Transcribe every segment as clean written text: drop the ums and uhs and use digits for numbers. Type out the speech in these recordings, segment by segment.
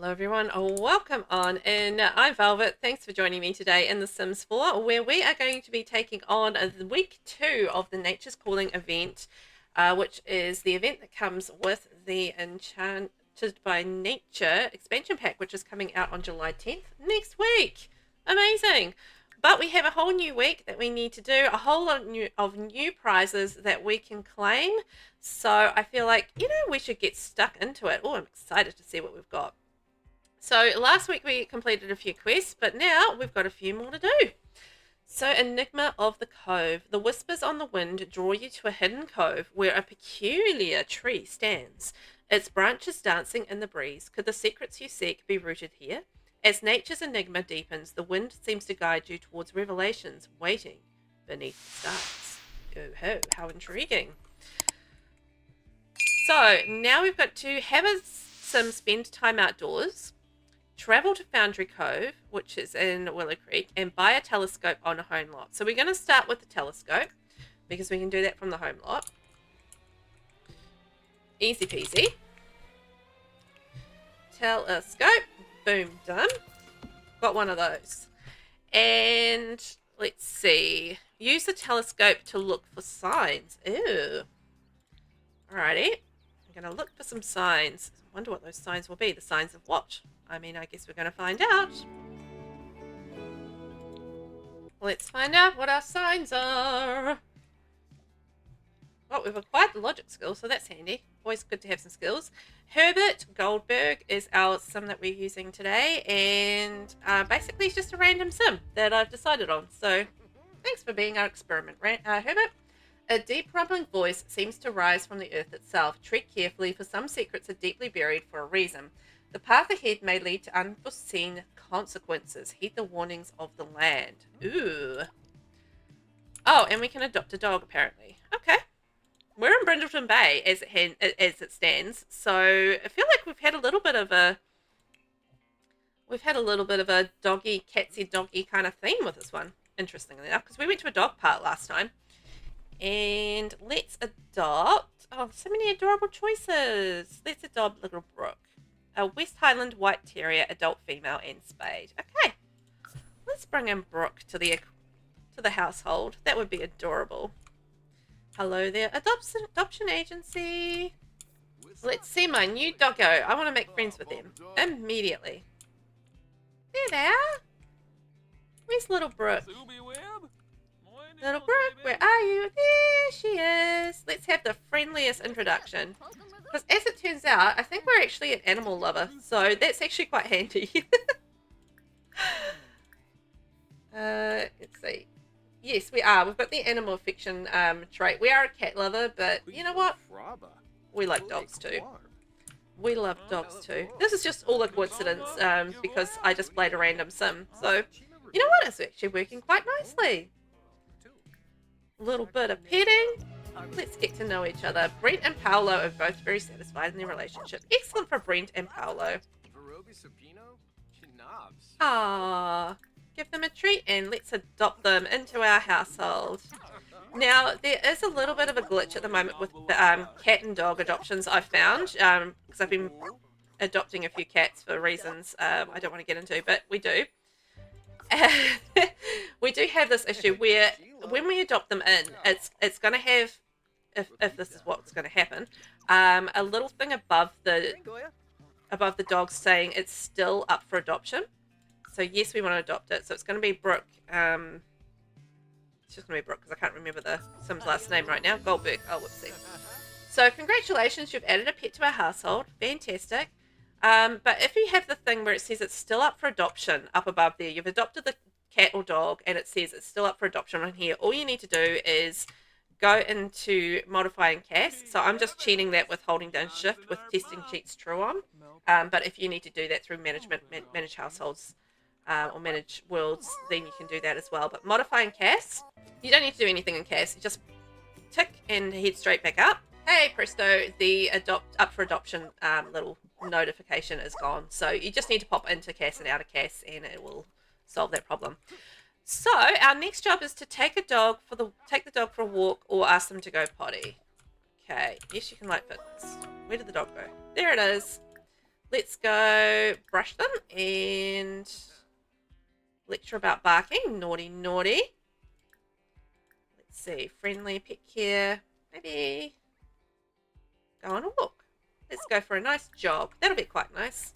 Hello everyone, welcome on in. I'm Velvet. Thanks for joining me today in The Sims 4, where we are going to be taking on week 2 of the Nature's Calling event, which is the event that comes with the Enchanted by Nature expansion pack, which is coming out on July 10th next week. Amazing! But we have a whole new week that we need to do, a whole lot of new prizes that we can claim. So I feel like, we should get stuck into it. Oh, I'm excited to see what we've got. So last week we completed a few quests, but now we've got a few more to do. So Enigma of the Cove. The whispers on the wind draw you to a hidden cove where a peculiar tree stands, its branches dancing in the breeze. Could the secrets you seek be rooted here? As nature's enigma deepens, the wind seems to guide you towards revelations waiting beneath the stars. Oh, how intriguing. So now we've got to have a sim spend time outdoors, travel to Foundry Cove, which is in Willow Creek, and buy a telescope on a home lot. So we're going to start with the telescope because we can do that from the home lot. Easy peasy. Telescope. Boom, done. Got one of those. And let's see. Use the telescope to look for signs. Ew. Alrighty. I'm going to look for some signs. I wonder what those signs will be. The signs of what? I mean, I guess we're going to find out. Let's find out what our signs are. Oh, we've acquired the logic skill, so that's handy. Always good to have some skills. Herbert Goldberg is our sim that we're using today, and basically it's just a random sim that I've decided on. So thanks for being our experiment, Herbert. A deep rumbling voice seems to rise from the earth itself. Tread carefully, for some secrets are deeply buried for a reason. The path ahead may lead to unforeseen consequences. Heed the warnings of the land. Ooh. Oh, and we can adopt a dog, apparently. Okay. We're in Brindleton Bay as it stands, so I feel like we've had a little bit of a doggy, catsy doggy kind of theme with this one, interestingly enough, because we went to a dog park last time. And let's adopt. Oh, so many adorable choices. Let's adopt Little Brooke. A West Highland White Terrier, adult female, and spayed. Okay. Let's bring in Brooke to the household. That would be adorable. Hello there, adoption agency. Let's see my new doggo. I want to make friends with them immediately. There they are. Where's Little Brooke? Little Brooke, where are you? There she is. Let's have the friendliest introduction. Because as it turns out, I think we're actually an animal lover. So that's actually quite handy. Let's see. Yes, we are. We've got the animal affection trait. We are a cat lover, but you know what? We like dogs too. We love dogs too. This is just all a coincidence because I just played a random sim. So, you know what? It's actually working quite nicely. Little bit of petting. Let's get to know each other. Brent and Paolo are both very satisfied in their relationship. Excellent for Brent and Paolo. Ah, give them a treat and let's adopt them into our household. Now, there is a little bit of a glitch at the moment with the cat and dog adoptions I've found because I've been adopting a few cats for reasons I don't want to get into, but we do. We do have this issue where when we adopt them in, it's going to have, if this is what's going to happen, a little thing above the dog saying it's still up for adoption. So yes, we want to adopt it. So it's going to be Brooke. It's just going to be Brooke because I can't remember the sim's last name right now. Goldberg. Oh, whoopsie. So congratulations, you've added a pet to our household. Fantastic. But if you have the thing where it says it's still up for adoption up above there, you've adopted the cat or dog and it says it's still up for adoption on here, all you need to do is go into modify and cast. So I'm just cheating that with holding down shift with testing cheats true on. But if you need to do that through manage households or manage worlds, then you can do that as well. But modify and cast, you don't need to do anything in cast. You just tick and head straight back up. Hey presto, the up for adoption little notification is gone. So you just need to pop into CAS and out of CAS and it will solve that problem. So our next job is to take the dog for a walk or ask them to go potty. Okay, yes, you can light fitness. Where did the dog go? There it is. Let's go brush them and lecture about barking. Naughty, naughty. Let's see. Friendly pet care. Maybe go on a walk. Let's go for a nice jog. That'll be quite nice.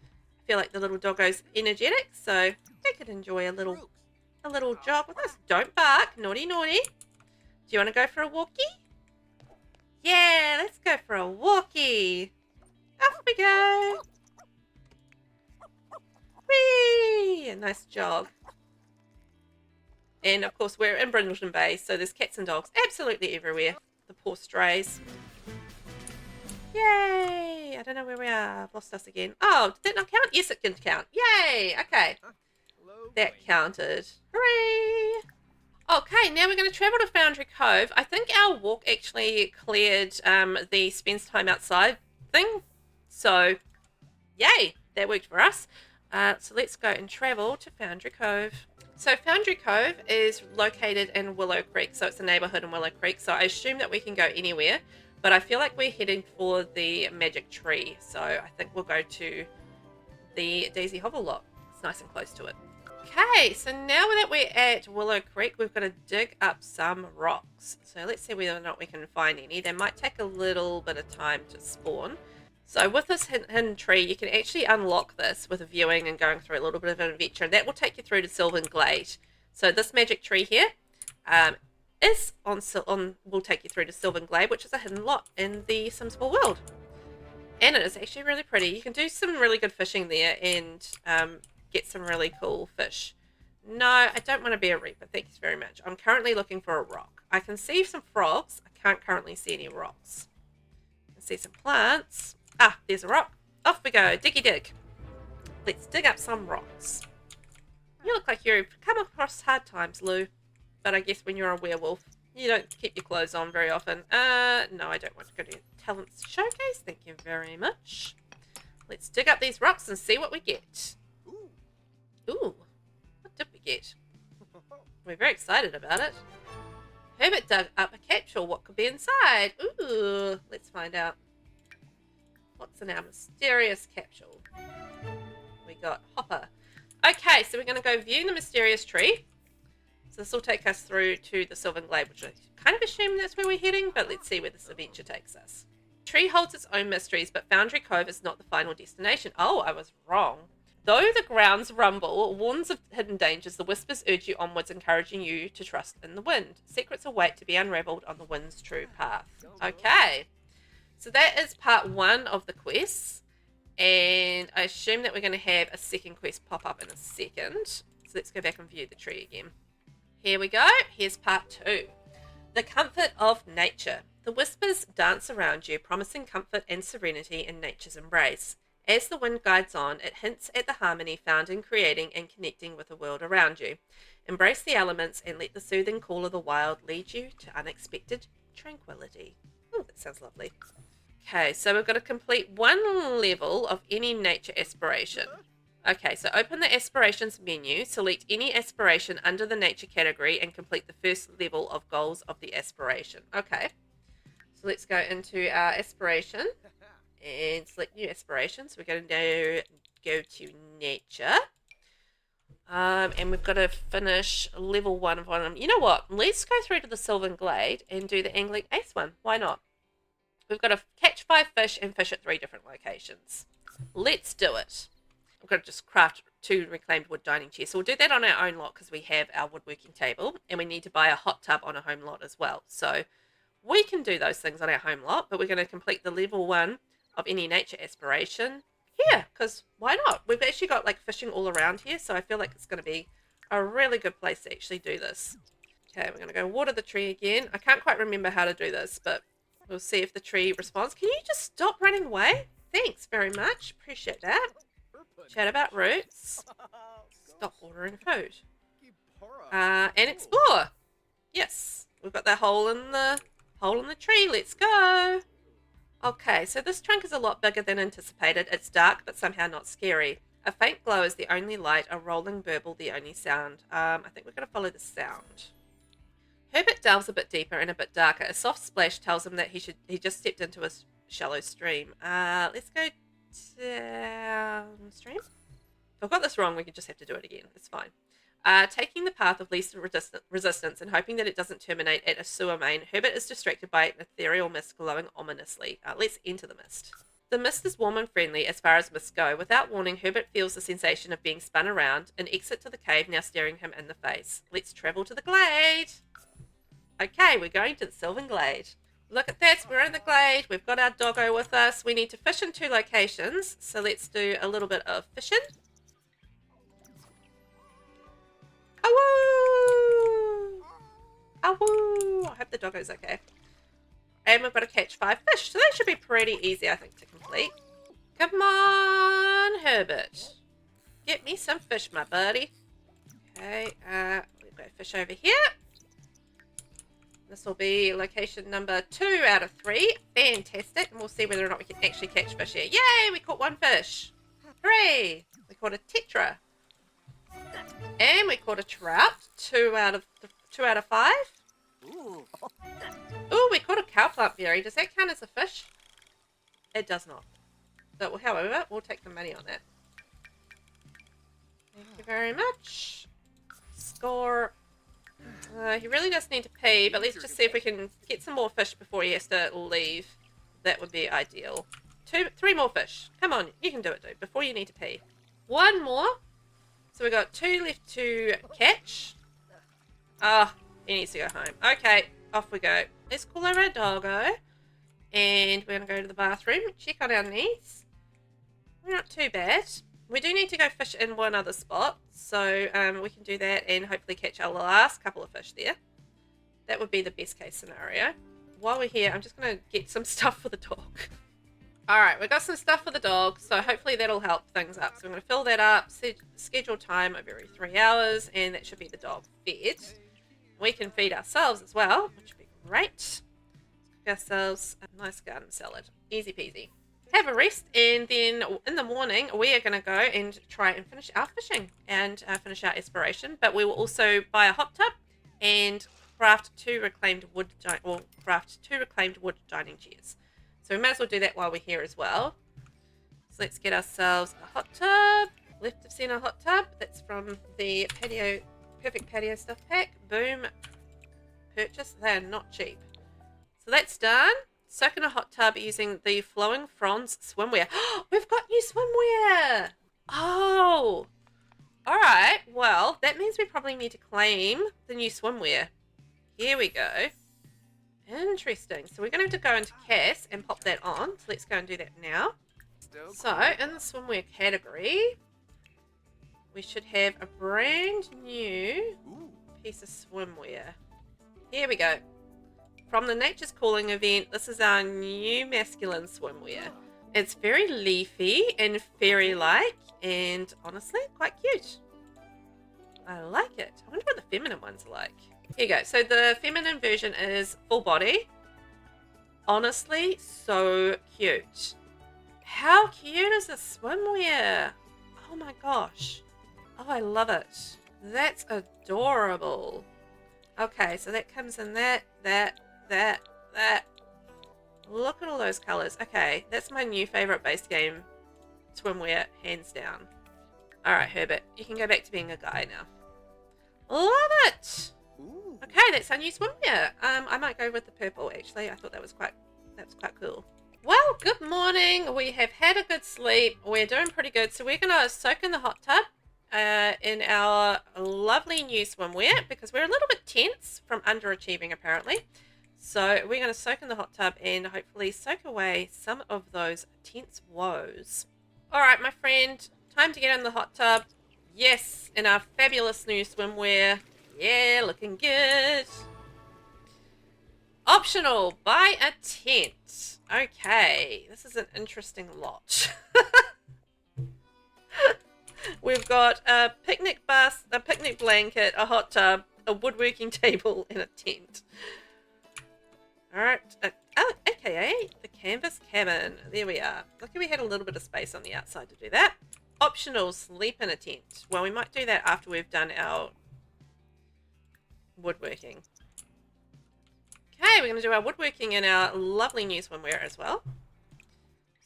I feel like the little doggo's energetic, so they could enjoy a little jog with us. Don't bark. Naughty, naughty. Do you want to go for a walkie? Yeah, let's go for a walkie. Off we go. Whee! A nice jog. And of course, we're in Brindleton Bay, so there's cats and dogs absolutely everywhere. The poor strays. Yay! I don't know where we are. I've lost us again. Oh, did that not count? Yes, it can count. Yay! Okay. That counted. Hooray! Okay, now we're going to travel to Foundry Cove. I think our walk actually cleared the spends time outside thing. So, yay! That worked for us. So let's go and travel to Foundry Cove. So Foundry Cove is located in Willow Creek. So it's a neighborhood in Willow Creek. So I assume that we can go anywhere. But I feel like we're heading for the magic tree. So I think we'll go to the Daisy Hovel lot. It's nice and close to it. Okay, so now that we're at Willow Creek, we've got to dig up some rocks. So let's see whether or not we can find any. They might take a little bit of time to spawn. So with this hidden tree, you can actually unlock this with viewing and going through a little bit of an adventure. And that will take you through to Sylvan Glade. So this magic tree here will take you through to Sylvan Glade, which is a hidden lot in the Sims 4 world. And it is actually really pretty. You can do some really good fishing there and get some really cool fish. No, I don't want to be a reaper. Thank you very much. I'm currently looking for a rock. I can see some frogs. I can't currently see any rocks. I can see some plants. Ah, there's a rock. Off we go. Diggy dig. Let's dig up some rocks. You look like you've come across hard times, Lou. But I guess when you're a werewolf, you don't keep your clothes on very often. No, I don't want to go to Talent's Showcase. Thank you very much. Let's dig up these rocks and see what we get. Ooh, what did we get? We're very excited about it. Herbert dug up a capsule. What could be inside? Ooh, let's find out. What's in our mysterious capsule? We got Hopper. Okay, so we're going to go view the mysterious tree. So this will take us through to the Sylvan Glade, which I kind of assume that's where we're heading, but let's see where this adventure takes us. The tree holds its own mysteries, but Foundry Cove is not the final destination. Oh, I was wrong. Though the grounds rumble, warns of hidden dangers, the whispers urge you onwards, encouraging you to trust in the wind. Secrets await to be unraveled on the wind's true path. Okay. So that is part 1 of the quests, and I assume that we're going to have a second quest pop up in a second. So let's go back and view the tree again. Here we go. Here's part 2. The comfort of nature. The whispers dance around you, promising comfort and serenity in nature's embrace. As the wind guides on, it hints at the harmony found in creating and connecting with the world around you. Embrace the elements and let the soothing call of the wild lead you to unexpected tranquility. Oh, that sounds lovely. Okay, so we've got to complete 1 level of any nature aspiration. Okay, so open the aspirations menu, select any aspiration under the nature category, and complete the first level of goals of the aspiration. Okay, so let's go into our aspiration and select new aspirations. We're going to go to nature. And we've got to finish level 1 of one of them. You know what? Let's go through to the Sylvan Glade and do the Angling Ace one. Why not? We've got to catch 5 fish and fish at 3 different locations. Let's do it. We've got to just craft 2 reclaimed wood dining chairs. So we'll do that on our own lot because we have our woodworking table. And we need to buy a hot tub on a home lot as well. So we can do those things on our home lot. But we're going to complete the level 1 of any nature aspiration here. Because why not? We've actually got like fishing all around here. So I feel like it's going to be a really good place to actually do this. Okay, we're going to go water the tree again. I can't quite remember how to do this, but we'll see if the tree responds. Can you just stop running away? Thanks very much. Appreciate that. Chat about roots. Stop watering food. And explore. Yes, we've got that hole in the tree. Let's go. Okay, so this trunk is a lot bigger than anticipated. It's dark, but somehow not scary. A faint glow is the only light. A rolling burble the only sound. I think we're going to follow the sound. Herbert delves a bit deeper and a bit darker. A soft splash tells him that he just stepped into a shallow stream. Let's go downstream. If I've got this wrong, we could just have to do it again. It's fine. Taking the path of least resistance and hoping that it doesn't terminate at a sewer main, Herbert is distracted by an ethereal mist glowing ominously. Let's enter the mist. The mist is warm and friendly as far as mists go. Without warning, Herbert feels the sensation of being spun around, an exit to the cave now staring him in the face. Let's travel to the glade. Okay, we're going to the Sylvan Glade. Look at that, we're in the glade. We've got our doggo with us. We need to fish in 2 locations, so let's do a little bit of fishing. Awoo! Awoo! I hope the doggo's okay. And we've got to catch 5 fish, so that should be pretty easy, I think, to complete. Come on, Herbert. Get me some fish, my buddy. Okay, we've got fish over here. This will be location number 2 out of 3. Fantastic. And we'll see whether or not we can actually catch fish here. Yay! We caught 1 fish. Hooray! We caught a tetra. And we caught a trout. 2 out of 5. Ooh, we caught a cowplant berry. Does that count as a fish? It does not. So, however, we'll take the money on that. Thank you very much. Score. He really does need to pee, but let's just see if we can get some more fish before he has to leave. That would be ideal. 3 more fish. Come on, you can do it, dude, before you need to pee. 1 more. So we've got 2 left to catch. He needs to go home. Okay, off we go. Let's call over our doggo. And we're going to go to the bathroom, check on our needs. We're not too bad. We do need to go fish in 1 other spot, so we can do that and hopefully catch our last couple of fish there. That would be the best case scenario. While we're here, I'm just going to get some stuff for the dog. Alright, we've got some stuff for the dog, so hopefully that'll help things up. So I'm going to fill that up, schedule time of every 3 hours, and that should be the dog fed. We can feed ourselves as well, which would be great. Cook ourselves a nice garden salad. Easy peasy. Have a rest, and then in the morning we are going to go and try and finish our fishing and finish our exploration. But we will also buy a hot tub and craft 2 reclaimed wood dining chairs. So we might as well do that while we're here as well. So let's get ourselves a hot tub. Left of center hot tub. That's from the Perfect Patio Stuff Pack. Boom. Purchase. They are not cheap. So that's done. Soak in a hot tub using the Flowing Fronds swimwear. We've got new swimwear! Oh! Alright, well, that means we probably need to claim the new swimwear. Here we go. Interesting. So we're going to have to go into CAS and pop that on. So let's go and do that now. So, in the swimwear category, we should have a brand new piece of swimwear. Here we go. From the Nature's Calling event, this is our new masculine swimwear. It's very leafy and fairy-like, and honestly, quite cute. I like it. I wonder what the feminine ones are like. Here you go. So the feminine version is full body. Honestly, so cute. How cute is this swimwear? Oh my gosh. Oh, I love it. That's adorable. Okay, so that comes in that. Look at all those colors. Okay, that's my new favorite base game swimwear, hands down. Alright, Herbert, you can go back to being a guy now. Love it! Ooh. Okay, that's our new swimwear. I might go with the purple, actually. I thought that was quite cool. Well, good morning. We have had a good sleep. We're doing pretty good. So we're going to soak in the hot tub in our lovely new swimwear because we're a little bit tense from underachieving, apparently. So we're going to soak in the hot tub and hopefully soak away some of those tense woes. All right, my friend, time to get in the hot tub. Yes, in our fabulous new swimwear. Yeah, looking good. Optional, buy a tent. Okay, this is an interesting lot. We've got a picnic bus, a picnic blanket, a hot tub, a woodworking table, and a tent. Alright, aka the canvas cabin. There we are. Lucky we had a little bit of space on the outside to do that. Optional, sleep in a tent. Well, we might do that after we've done our woodworking. Okay, we're going to do our woodworking in our lovely new swimwear as well.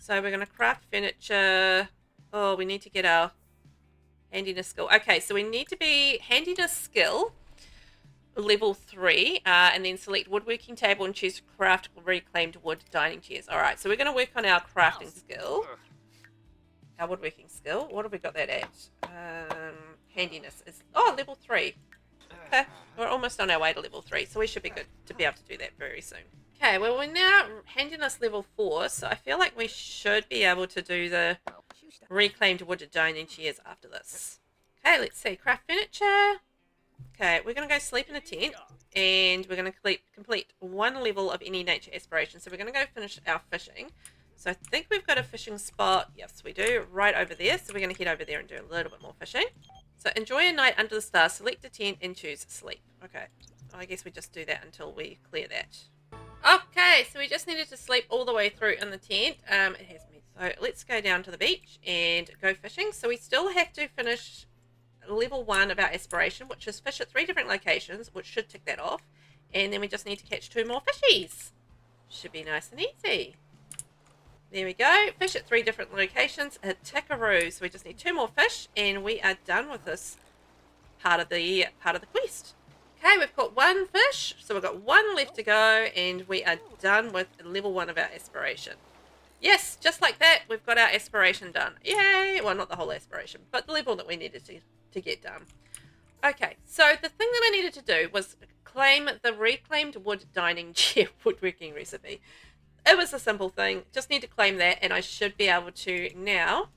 So we're going to craft furniture. Oh, we need to get our handiness skill. Okay, so we need to be handiness skill level 3, and then select woodworking table and choose craft reclaimed wood dining chairs. All right, so we're going to work on our crafting skill. Our woodworking skill. What have we got that at? Handiness is level 3. Okay, we're almost on our way to level 3, so we should be good to be able to do that very soon. Okay, well, we're now handiness level 4, so I feel like we should be able to do the reclaimed wood dining chairs after this. Okay, let's see. Craft furniture. Okay, we're going to go sleep in a tent, and we're going to complete 1 level of any nature aspiration. So we're going to go finish our fishing. So I think we've got a fishing spot. Yes, we do. Right over there. So we're going to head over there and do a little bit more fishing. So enjoy a night under the stars. Select a tent and choose sleep. Okay. I guess we just do that until we clear that. Okay, so we just needed to sleep all the way through in the tent. It has me. So let's go down to the beach and go fishing. So we still have to finish level 1 of our aspiration, which is fish at 3 different locations, which should tick that off. And then we just need to catch 2 more fishies. Should be nice and easy. There we go. Fish at 3 different locations. A tickaroo. So we just need 2 more fish, and we are done with this part of the quest. Okay, we've caught 1 fish, so we've got 1 left to go, and we are done with level 1 of our aspiration. Yes, just like that, we've got our aspiration done. Yay! Well, not the whole aspiration, but the level that we needed to get done. Okay, so the thing that I needed to do was claim the reclaimed wood dining chair woodworking recipe. It was a simple thing. Just need to claim that, and I should be able to now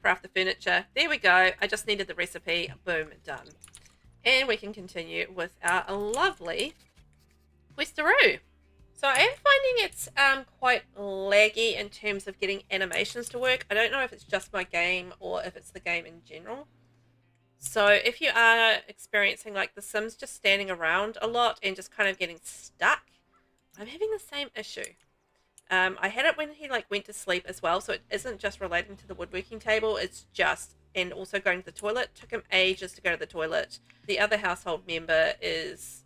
craft the furniture. There we go. I just needed the recipe. Boom, done. And we can continue with our lovely questaroo. So I am finding it's quite laggy in terms of getting animations to work. I don't know if it's just my game or if it's the game in general. So if you are experiencing like The Sims just standing around a lot and just kind of getting stuck, I'm having the same issue. I had it when he like went to sleep as well, so it isn't just relating to the woodworking table, it's just, and also going to the toilet. It took him ages to go to the toilet. The other household member is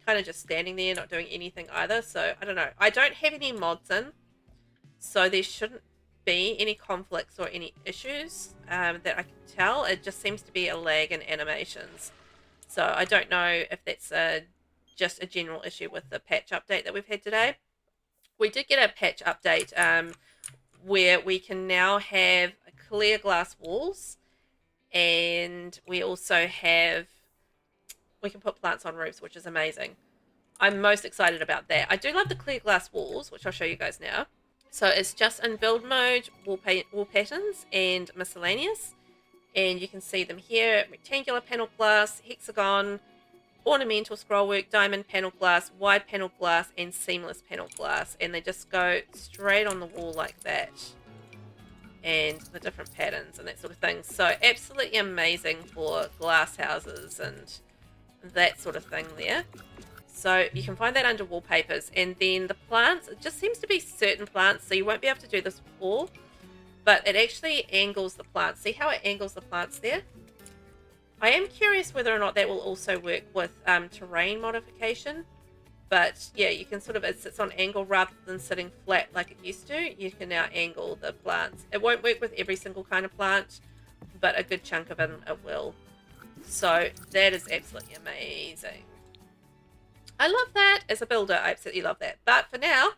kind of just standing there, not doing anything either, so I don't know. I don't have any mods in, so there shouldn't be any conflicts or any issues that I can tell. It just seems to be a lag in animations. So I don't know if that's just a general issue with the patch update that we've had today. We did get a patch update where we can now have clear glass walls, and we also have, we can put plants on roofs, which is amazing. I'm most excited about that. I do love the clear glass walls, which I'll show you guys now. So it's just in build mode, wall patterns, and miscellaneous. And you can see them here: rectangular panel glass, hexagon, ornamental scrollwork, diamond panel glass, wide panel glass, and seamless panel glass. And they just go straight on the wall like that. And the different patterns and that sort of thing. So absolutely amazing for glass houses and that sort of thing there. So you can find that under wallpapers. And then the plants, it just seems to be certain plants, so you won't be able to do this with all, but it actually angles the plants. See how it angles the plants there? I am curious whether or not that will also work with terrain modification. But yeah, you can sort of, it sits on angle rather than sitting flat like it used to. You can now angle the plants. It won't work with every single kind of plant, but a good chunk of them it will. So that is absolutely amazing. I love that. As a builder, I absolutely love that. But for now,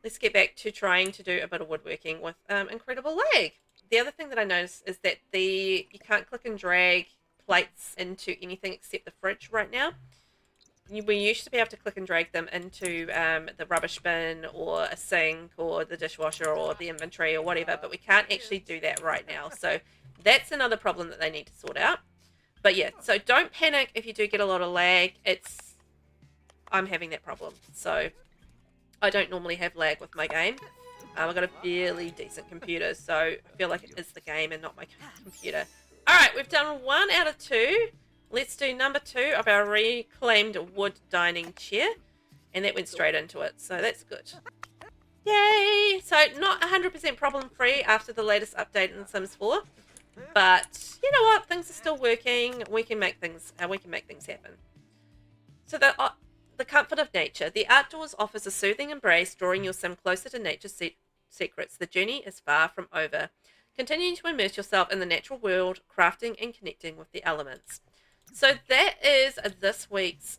let's get back to trying to do a bit of woodworking with incredible lag. The other thing that I noticed is that you can't click and drag plates into anything except the fridge right now. We used to be able to click and drag them into the rubbish bin or a sink or the dishwasher or the inventory or whatever, but we can't actually do that right now. So that's another problem that they need to sort out. But yeah, so don't panic if you do get a lot of lag. I'm having that problem. So I don't normally have lag with my game. I've got a fairly decent computer, so I feel like it is the game and not my computer. Alright, we've done 1 out of 2. Let's do number 2 of our reclaimed wood dining chair. And that went straight into it, so that's good. Yay! So not 100% problem free after the latest update in Sims 4. But you know what? Things are still working. We can make things happen. So the comfort of nature. The outdoors offers a soothing embrace, drawing your sim closer to nature's secrets. The journey is far from over. Continuing to immerse yourself in the natural world, crafting and connecting with the elements. So that is this week's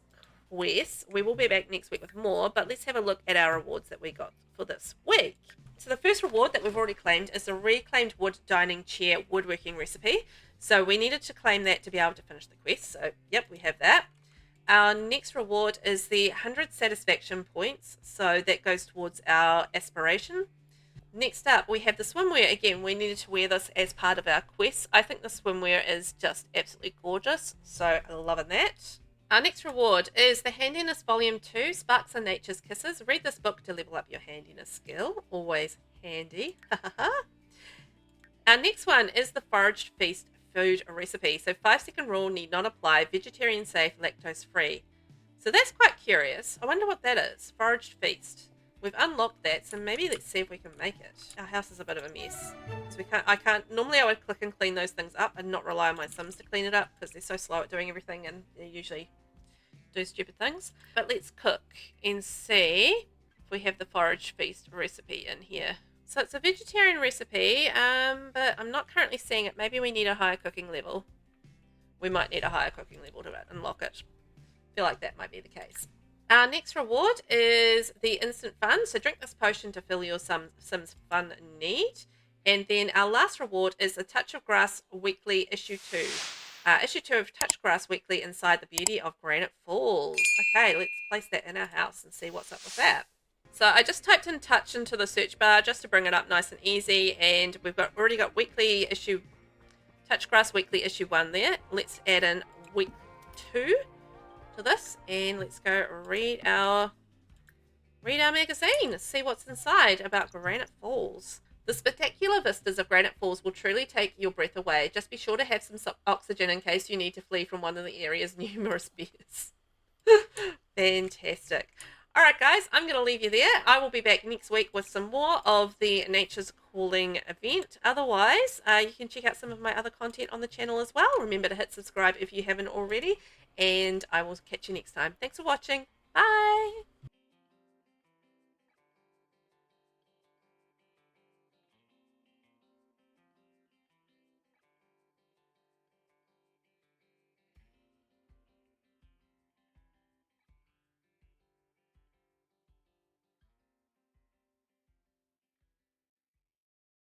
quest. We will be back next week with more, but let's have a look at our rewards that we got for this week. So the first reward that we've already claimed is the reclaimed wood dining chair woodworking recipe. So we needed to claim that to be able to finish the quest. So yep, we have that. Our next reward is the 100 satisfaction points. So that goes towards our aspiration. Next up, we have the swimwear. Again, we needed to wear this as part of our quest. I think the swimwear is just absolutely gorgeous. So I'm loving that. Our next reward is the Handiness Volume 2, Sparks and Nature's Kisses. Read this book to level up your handiness skill. Always handy. Our next one is the Foraged Feast food recipe. So 5-second rule need not apply. Vegetarian safe, lactose free. So that's quite curious. I wonder what that is. Foraged Feast. We've unlocked that, so maybe let's see if we can make it. Our house is a bit of a mess. So normally I would click and clean those things up and not rely on my Sims to clean it up because they're so slow at doing everything and they usually do stupid things. But let's cook and see if we have the Forage Feast recipe in here. So it's a vegetarian recipe, but I'm not currently seeing it. Maybe we need a higher cooking level. We might need a higher cooking level to unlock it. I feel like that might be the case. Our next reward is the Instant Fun. So drink this potion to fill your Sims fun need. And then our last reward is a Touch of Grass Weekly Issue 2. Issue 2 of Touch Grass Weekly inside the beauty of Granite Falls. Okay, let's place that in our house and see what's up with that. So I just typed in Touch into the search bar just to bring it up nice and easy. And we've already got Weekly Issue, Touch Grass Weekly Issue 1 there. Let's add in Week 2 to this. And let's go read our magazine. See what's inside about Granite Falls. The spectacular vistas of Granite Falls will truly take your breath away. Just be sure to have some oxygen in case you need to flee from one of the area's numerous bears. Fantastic. All right, guys, I'm going to leave you there. I will be back next week with some more of the Nature's Calling event. Otherwise, you can check out some of my other content on the channel as well. Remember to hit subscribe if you haven't already, and I will catch you next time. Thanks for watching. Bye.